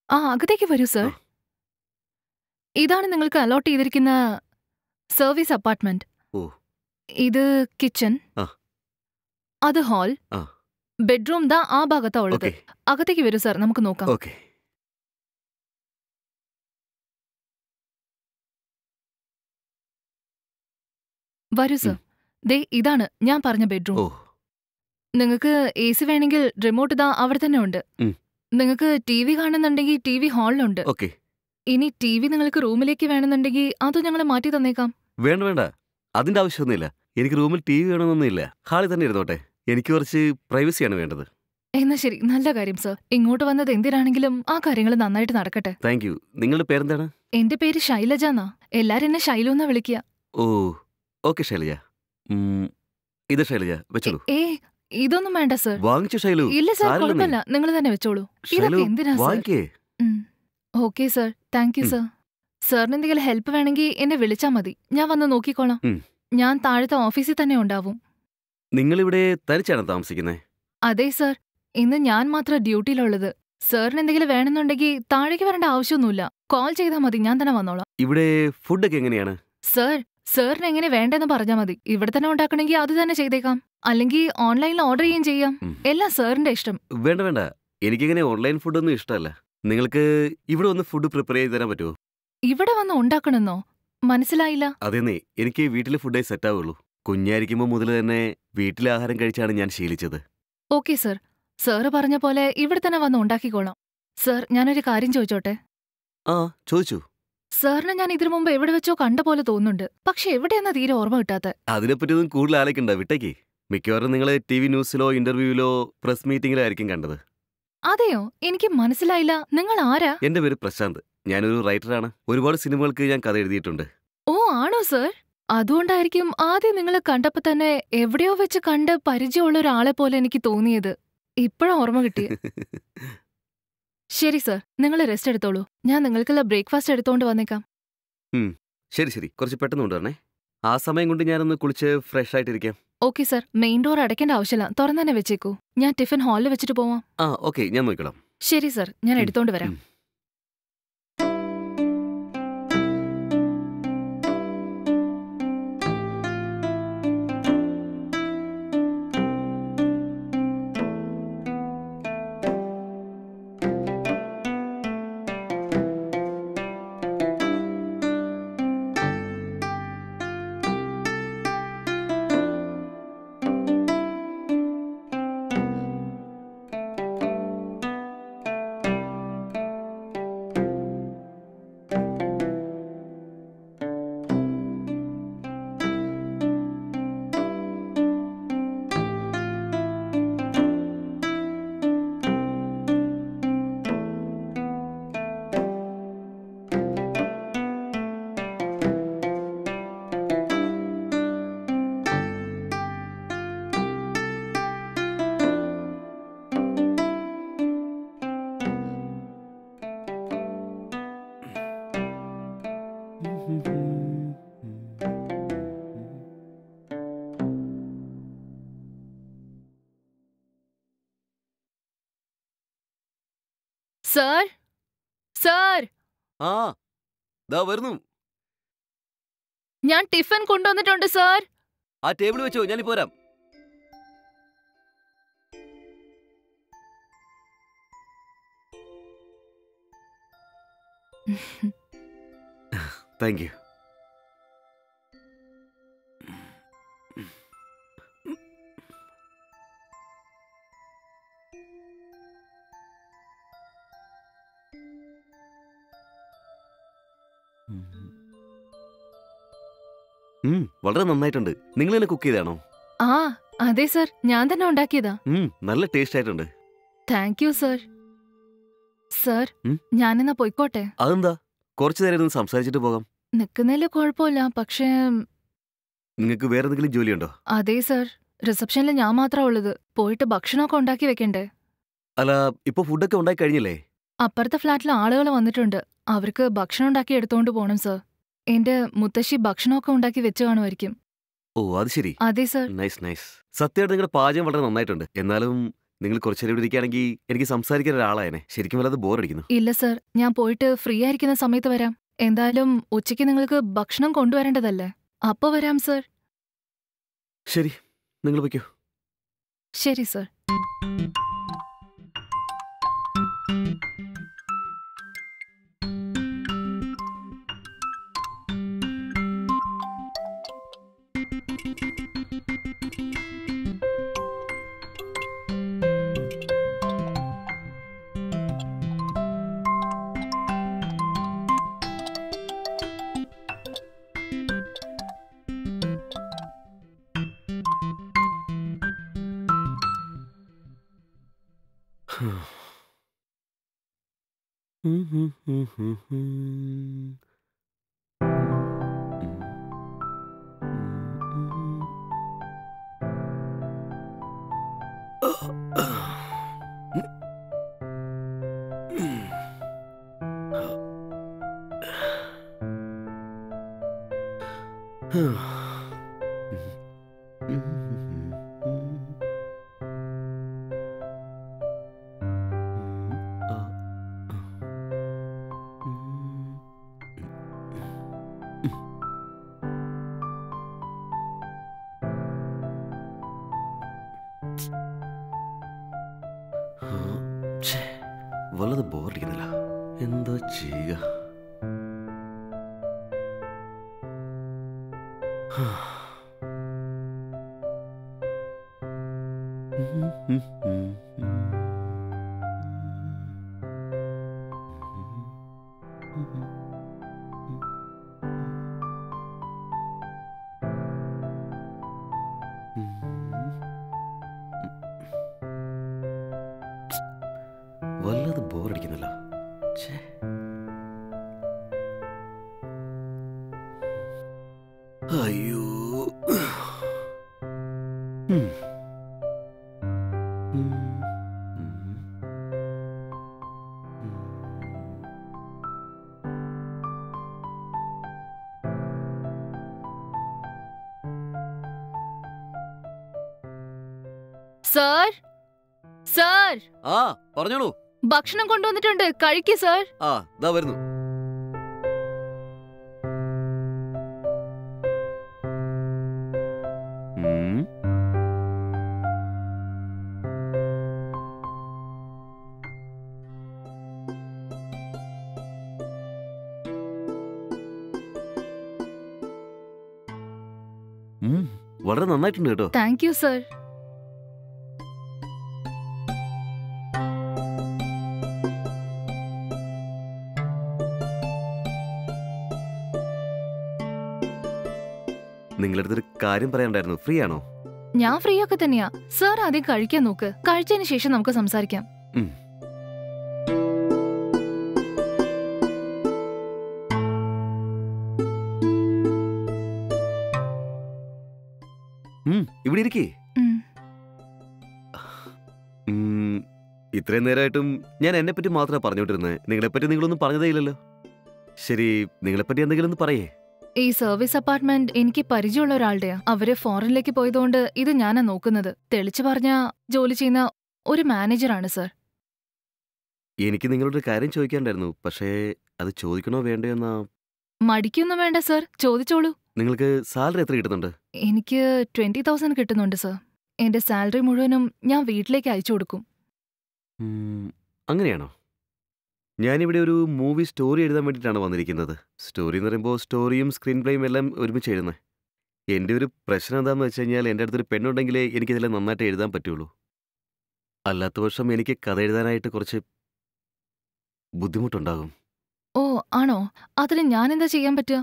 അകത്തേക്ക് വരൂ സർ. ആ. ഇതാണ് നിങ്ങൾക്ക് അലോട്ട് ചെയ്തിരിക്കുന്ന സർവീസ് അപ്പാർട്ട്മെന്റ്. ഓ. ഇത് കിച്ചൺ, ആ. അത് ഹാൾ, ആ. ബെഡ്റൂം ദാ ആ ഭാഗത്താ ഉള്ളത്. ഓക്കെ അകത്തേക്ക് വരൂ സർ, നമുക്ക് നോക്കാം. ഓക്കെ. വരൂ സർ. ദേ ഇതാണ് ഞാൻ പറഞ്ഞ ബെഡ്റൂം. ഓ. നിങ്ങൾക്ക് എ സി വേണമെങ്കിൽ റിമോട്ട് ദാ അവിടെ തന്നെ ഉണ്ട്. ഉം. നിങ്ങൾക്ക് ടി വി കാണുന്നുണ്ടെങ്കിൽ ടി വി ഹാളിലുണ്ട്. ഓക്കെ. ഇനി ടി വി നിങ്ങൾക്ക് റൂമിലേക്ക് വേണമെന്നുണ്ടെങ്കിൽ അത് ഞങ്ങൾ മാറ്റി തന്നേക്കാം. വേണ്ട വേണ്ട, അതിന്റെ ആവശ്യമൊന്നുമില്ല. എനിക്ക് റൂമിൽ ടി വി വേണമെന്നൊന്നുമില്ല. ഹാളിൽ തന്നെ ഇരുന്നോട്ടെ. എനിക്ക് കുറച്ച് പ്രൈവസിയാണ് വേണ്ടത്. എന്നാ ശരി, നല്ല കാര്യം സർ. ഇങ്ങോട്ട് വന്നത് എന്തിനാണെങ്കിലും ആ കാര്യങ്ങൾ നന്നായിട്ട് നടക്കട്ടെ. Thank you. നിങ്ങളുടെ പേരെന്താണ്? എന്റെ പേര് ശൈലജ എന്നാ. എല്ലാരും എന്നെ ശൈലു എന്നാ വിളിക്കുക. ഓ ഓക്കെ ശൈലജ. ഇത് ശൈലജ വെച്ചോളൂ. ഇതൊന്നും വേണ്ട സർ. വാങ്ങിച്ചു ശൈലു. ഇല്ല സർ, സാരമില്ലെന്നേ. കുഴപ്പമില്ല, നിങ്ങൾ തന്നെ വെച്ചോളൂ. ശൈലു ഇതൊക്കെ എന്തിനാ സർ? വാങ്ങിക്കേ. Okay sir, thank you sir. സാറിന് എന്തെങ്കിലും ഹെൽപ്പ് വേണമെങ്കിൽ എന്നെ വിളിച്ചാ മതി, ഞാൻ വന്ന് നോക്കിക്കോളാം. ഞാൻ താഴത്തെ ഓഫീസിൽ തന്നെ ഉണ്ടാവും. നിങ്ങളിവിടെ തനിച്ചാണോ താമസിക്കുന്നത്? അതെ സർ, ഇന്ന് ഞാൻ മാത്രം ഡ്യൂട്ടിയിലുള്ളത്. സാറിന് എന്തെങ്കിലും വേണമെന്നുണ്ടെങ്കിൽ താഴേക്ക് വരേണ്ട ആവശ്യമൊന്നുമില്ല. കോൾ ചെയ്താൽ മതി, ഞാൻ തന്നെ വന്നോളാം. ഇവിടെ ഫുഡൊക്കെ എങ്ങനെയാണ്? സാറിന് എങ്ങനെ വേണ്ടെന്ന് പറഞ്ഞാൽ മതി. ഇവിടെ തന്നെ ഉണ്ടാക്കണമെങ്കിൽ അത് തന്നെ ചെയ്തേക്കാം, അല്ലെങ്കിൽ ഓൺലൈനിൽ ഓർഡർ ചെയ്യുകയും ചെയ്യാം. എല്ലാം സാറിന്റെ ഇഷ്ടം. വേണ്ട വേണ്ട, എനിക്കിങ്ങനെ ഓൺലൈൻ ഫുഡൊന്നും ഇഷ്ടമല്ല. നിങ്ങൾക്ക് ഇവിടെ വന്ന് ഫുഡ് പ്രിപ്പയർ ചെയ്ത് തരാൻ പറ്റുമോ? ഇവിടെ വന്ന് ഉണ്ടാക്കണമെന്നോ? മനസ്സിലായില്ല. അതേന്നേ, എനിക്ക് വീട്ടിലെ ഫുഡേ സെറ്റ് ആവുള്ളൂ. കുഞ്ഞായിരിക്കുമ്പോൾ മുതൽ തന്നെ വീട്ടിലെ ആഹാരം കഴിച്ചാണ് ഞാൻ ശീലിച്ചത്. ഓക്കെ സർ, സാറ് പറഞ്ഞ പോലെ ഇവിടെ തന്നെ വന്ന് ഉണ്ടാക്കിക്കോളാം. സർ, ഞാനൊരു കാര്യം ചോദിച്ചോട്ടെ? ആ ചോദിച്ചു. സാറിനെ ഞാൻ ഇതിനു മുമ്പ് എവിടെ വെച്ചോ കണ്ട പോലെ തോന്നുന്നുണ്ട്, പക്ഷെ എവിടെയെന്നാ തീരെ ഓർമ്മ കിട്ടാത്ത. അതിനെപ്പറ്റിയൊന്നും കൂടുതൽ ആലോചിക്കണ്ട, വിട്ടേക്ക്. മിക്കവാറും നിങ്ങൾ TV ന്യൂസിലോ ഇന്റർവ്യൂവിലോ പ്രസ് മീറ്റിംഗിലോ ആയിരിക്കും കണ്ടത്. അതെയോ? എനിക്ക് മനസ്സിലായില്ല. നിങ്ങൾ ആരാ? എന്റെ പേര് പ്രശാന്ത്. ഞാനൊരു റൈറ്ററാണ്. ഒരുപാട് സിനിമകൾക്ക് ഞാൻ കഥ എഴുതിയിട്ടുണ്ട്. ഓ ആണോ സർ? അതുകൊണ്ടായിരിക്കും ആദ്യം നിങ്ങളെ കണ്ടപ്പോ തന്നെ എവിടെയോ വെച്ച് കണ്ട് പരിചയമുള്ള ഒരാളെ പോലെ എനിക്ക് തോന്നിയത്. ഇപ്പോഴാ ഓർമ്മ കിട്ടിയ. ശരി സർ, നിങ്ങൾ റെസ്റ്റ് എടുത്തോളൂ. ഞാൻ നിങ്ങൾക്കുള്ള ബ്രേക്ക്ഫാസ്റ്റ് എടുത്തോണ്ട് വന്നേക്കാം. ശരി ശരി, കുറച്ച് പെട്ടെന്ന് കൊണ്ടുവരണേ. ആ സമയം കൊണ്ട് ഞാനൊന്ന് കുളിച്ച് ഫ്രഷ് ആയിട്ടിരിക്കാം. ഓക്കെ സർ, മെയിൻ ഡോർ അടയ്ക്കേണ്ട ആവശ്യമില്ല, തുറന്നു തന്നെ വെച്ചേക്കൂ. ഞാൻ ടിഫിൻ ഹാളിൽ വെച്ചിട്ട് പോവാം. ആ ഓക്കെ, ഞാൻ നോക്കിക്കോളാം. ശരി സർ, ഞാൻ എടുത്തോണ്ട് വരാം. സർ, സർ, ആ ദാ വരുന്നു. ഞാൻ ടിഫിൻ കൊണ്ടുവന്നിട്ടുണ്ട് സർ. ആ ടേബിൾ വെച്ചോ, ഞാനിപ്പോ വരാം. Thank you. വളരെ നന്നായിട്ടുണ്ട്. നിങ്ങൾ തന്നെ കുക്ക് ചെയ്താണോ? ആ അതെ സർ, ഞാൻ തന്നെ ഉണ്ടാക്കിയതാ. നല്ല ടേസ്റ്റ് ആയിട്ടുണ്ട്. Thank you sir. സർ, ഞാനെന്നാ പോയിക്കോട്ടെ. അതെന്താ? കുറച്ചു നേരം ഒന്ന് സംസാരിച്ചിട്ട് പോകാം. നിക്കുന്നതില് കുഴപ്പമില്ല, പക്ഷേ നിങ്ങൾക്ക് വേറെ എന്തെങ്കിലും ജോലിയുണ്ടോ? അതെ സർ, റിസപ്ഷനിൽ ഞാൻ മാത്രമാ ഉള്ളത്. പോയിട്ട് ഭക്ഷണമൊക്കെ ഉണ്ടാക്കി വെക്കണ്ടേ? അല്ല, ഇപ്പൊ ഫുഡൊക്കെ ഉണ്ടാക്കി കഴിഞ്ഞില്ലേ? അപ്പുറത്തെ ഫ്ലാറ്റിൽ ആളുകൾ വന്നിട്ടുണ്ട്. അവർക്ക് ഭക്ഷണം ഉണ്ടാക്കി എടുത്തോണ്ട് പോണം സർ. എന്റെ മുത്തശ്ശി ഭക്ഷണമൊക്കെ ഉണ്ടാക്കി വെച്ചു കാണുമായിരിക്കും. ഓ അത് ശരി. അതെ സർ. Nice nice. സത്യമായിട്ട് നിങ്ങളുടെ പാചകം വളരെ നന്നായിട്ടുണ്ട്. എന്നാലും നിങ്ങൾ കുറച്ചേരം ഇവിടെ ഇരിക്കുകയാണെങ്കിൽ എനിക്ക് സംസാരിക്കാൻ ഒരാളായനെ. ശരിക്കും വല്ലാതെ ബോറടിക്കുന്നു. ഇല്ല സർ, ഞാൻ പോയിട്ട് ഫ്രീ ആയിരിക്കുന്ന സമയത്ത് വരാം. എന്തായാലും ഉച്ചയ്ക്ക് നിങ്ങൾക്ക് ഭക്ഷണം കൊണ്ടുവരേണ്ടതല്ലേ? അപ്പൊ വരാം സർ. ശരി, നിങ്ങൾ വയ്ക്കോ. ശരി സർ. വല്ലത് ബോറടിക്കുന്നില്ല. എന്താ ചെയ്യുക? വല്ലത് ബോറടിക്കുന്നില്ല. അയ്യോ. സർ, സർ, ആ പറഞ്ഞോളൂ. ഭക്ഷണം കൊണ്ടുവന്നിട്ടുണ്ട്, കഴിക്ക് സർ. ആ ദാ വരുന്നു. വളരെ നന്നായിട്ടുണ്ട് കേട്ടോ. Thank you sir. നിങ്ങളടുത്തൊരു കാര്യം പറയാനുണ്ടായിരുന്നു. ഫ്രീ ആണോ? ഞാൻ ഫ്രീ ഒക്കെ തന്നെയാ. സർ ആദ്യം കഴിക്കാൻ നോക്ക്. കഴിച്ചതിന് ശേഷം നമുക്ക് സംസാരിക്കാം. ഇവിടെ ഇരിക്കേ. ഇത്രയും നേരമായിട്ടും ഞാൻ എന്നെപ്പറ്റി മാത്രമേ പറഞ്ഞോണ്ടിരുന്നത്. നിങ്ങളെപ്പറ്റി നിങ്ങളൊന്നും പറഞ്ഞതേ ഇല്ലല്ലോ. ശരി, നിങ്ങളെപ്പറ്റി എന്തെങ്കിലും ഒന്ന് പറയേ. ഈ സർവീസ് അപ്പാർട്ട്മെന്റ് എനിക്ക് പരിചയമുള്ള ഒരാളുടെയാ. അവര് ഫോറിനിലേക്ക് പോയതുകൊണ്ട് ഇത് ഞാനാ നോക്കുന്നത്. തെളിച്ചു പറഞ്ഞ ജോലി ചെയ്യുന്ന ഒരു മാനേജറാണ് സർ. എനിക്ക് നിങ്ങളോട് കാര്യം ചോദിക്കാണ്ടായിരുന്നു. പക്ഷേ അത് ചോദിക്കണോ വേണ്ടയോന്നാ. മടിക്കൊന്നും വേണ്ട സർ, ചോദിച്ചോളൂ. നിങ്ങൾക്ക് സാലറി എത്ര കിട്ടുന്നുണ്ട്? എനിക്ക് 20,000 കിട്ടുന്നുണ്ട് സർ. എന്റെ സാലറി മുഴുവനും ഞാൻ വീട്ടിലേക്ക് അയച്ചു കൊടുക്കും. അങ്ങനെയാണോ? ഞാനിവിടെ ഒരു മൂവി സ്റ്റോറി എഴുതാൻ വേണ്ടിയിട്ടാണ് വന്നിരിക്കുന്നത്. സ്റ്റോറി എന്ന് പറയുമ്പോൾ സ്റ്റോറിയും സ്ക്രീൻ പ്ലേയും എല്ലാം ഒരുമിച്ച് എഴുതുന്നത്. എൻ്റെ ഒരു പ്രശ്നം എന്താണെന്ന് വെച്ച് കഴിഞ്ഞാൽ, എൻ്റെ അടുത്തൊരു പെണ്ണുണ്ടെങ്കിലേ എനിക്കിതെല്ലാം നന്നായിട്ട് എഴുതാൻ പറ്റുള്ളൂ. അല്ലാത്ത പക്ഷം എനിക്ക് കഥ എഴുതാനായിട്ട് കുറച്ച് ബുദ്ധിമുട്ടുണ്ടാകും. ഓ ആണോ? അതിന് ഞാൻ എന്താ ചെയ്യാൻ പറ്റുക?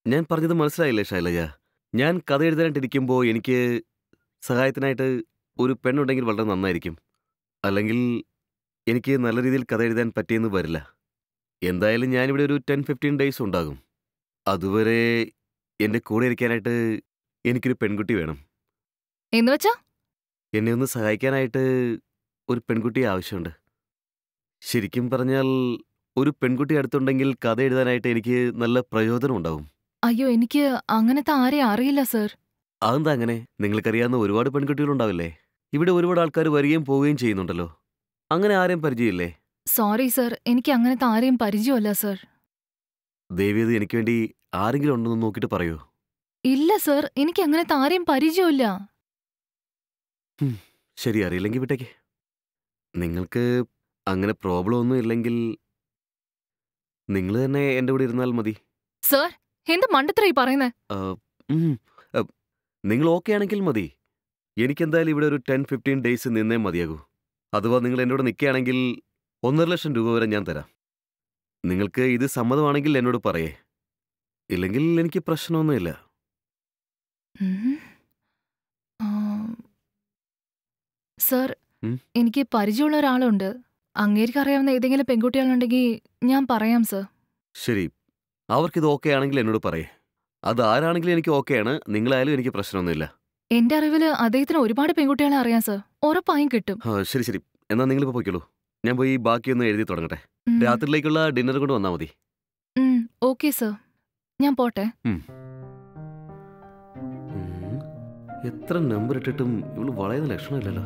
ഞാൻ പറഞ്ഞത് മനസ്സിലായില്ലേ ശൈലജ? ഞാൻ കഥ എഴുതാനായിട്ടിരിക്കുമ്പോൾ എനിക്ക് സഹായത്തിനായിട്ട് ഒരു പെണ്ണുണ്ടെങ്കിൽ വളരെ നന്നായിരിക്കും. അല്ലെങ്കിൽ എനിക്ക് നല്ല രീതിയിൽ കഥ എഴുതാൻ പറ്റിയെന്ന് വരില്ല. എന്തായാലും ഞാനിവിടെ ഒരു 10-15 ഡേയ്സ് ഉണ്ടാകും. അതുവരെ എൻ്റെ കൂടെ ഇരിക്കാനായിട്ട് എനിക്കൊരു പെൺകുട്ടി വേണം. എന്ന് വെച്ചാ? എന്നെ ഒന്ന് സഹായിക്കാനായിട്ട് ഒരു പെൺകുട്ടി ആവശ്യമുണ്ട്. ശരിക്കും പറഞ്ഞാൽ ഒരു പെൺകുട്ടി അടുത്തുണ്ടെങ്കിൽ കഥ എഴുതാനായിട്ട് എനിക്ക് നല്ല പ്രയോജനം ഉണ്ടാവും. അയ്യോ, എനിക്ക് അങ്ങനത്തെ ആരെയും അറിയില്ല സർ. അതെന്താ അങ്ങനെ? നിങ്ങൾക്കറിയാവുന്ന ഒരുപാട് പെൺകുട്ടികളുണ്ടാവില്ലേ? ഇവിടെ ഒരുപാട് ആൾക്കാർ വരികയും പോവുകയും ചെയ്യുന്നുണ്ടല്ലോ. അങ്ങനെ ആരെയും പരിചയമില്ലേ? സോറി സർ, എനിക്ക് അങ്ങനത്തെ ആരെയും പരിചയമല്ല സർ. ദയവേത് എനിക്ക് വേണ്ടി ആരെങ്കിലും ഉണ്ടെന്ന് നോക്കിയിട്ട് പറയൂ. ഇല്ല സർ, എനിക്ക് അങ്ങനത്തെ ആരെയും പരിചയമില്ല. ശരി, അറിയില്ലെങ്കിൽ വിട്ടേക്ക്. നിങ്ങൾക്ക് അങ്ങനെ പ്രോബ്ലം ഒന്നും ഇല്ലെങ്കിൽ നിങ്ങൾ തന്നെ എൻ്റെ കൂടെ ഇരുന്നാൽ മതി. സർ, എന്ത് മണ്ടത്തരായി പറയുന്നേ? നിങ്ങൾ ഓക്കെ ആണെങ്കിൽ മതി. എനിക്കെന്തായാലും ഇവിടെ ഒരു 10-15 ഡേയ്സ് നിന്നേ മതിയാകൂ. അഥവാ നിങ്ങൾ എന്നോട് നിൽക്കുകയാണെങ്കിൽ 1,50,000 രൂപ വരെ ഞാൻ തരാം. നിങ്ങൾക്ക് ഇത് സമ്മതമാണെങ്കിൽ എന്നോട് പറയേ. ഇല്ലെങ്കിൽ എനിക്ക് പ്രശ്നമൊന്നുമില്ല. സർ, എനിക്ക് പരിചയമുള്ള ഒരാളുണ്ട്. അങ്ങേർക്ക് അറിയാവുന്ന ഏതെങ്കിലും പെൺകുട്ടികളുണ്ടെങ്കിൽ ഞാൻ പറയാം സർ. ശരി, അവർക്കിത് ഓക്കെ ആണെങ്കിൽ എന്നോട് പറയേ. അത് ആരാണെങ്കിലും എനിക്ക് ഓക്കെയാണ്. നിങ്ങളായാലും എനിക്ക് പ്രശ്നമൊന്നുമില്ല. എന്റെ അറിവില് അദ്ദേഹത്തിന് ഒരുപാട് പെൺകുട്ടികളെ അറിയാം സർ. ഉറപ്പായും കിട്ടും. ശരി ശരി, എന്നാൽ നിങ്ങളിപ്പോൾ പോയിക്കോളൂ. ഞാൻ പോയി ബാക്കിയൊന്ന് എഴുതി തുടങ്ങട്ടെ. രാത്രിയിലേക്കുള്ള ഡിന്നർ കൊണ്ട് വന്നാൽ മതി. ഓക്കെ സർ, ഞാൻ പോട്ടെ. എത്ര നമ്പർ ഇട്ടിട്ടും ഇവള് വളയുന്ന ലക്ഷണമില്ലല്ലോ.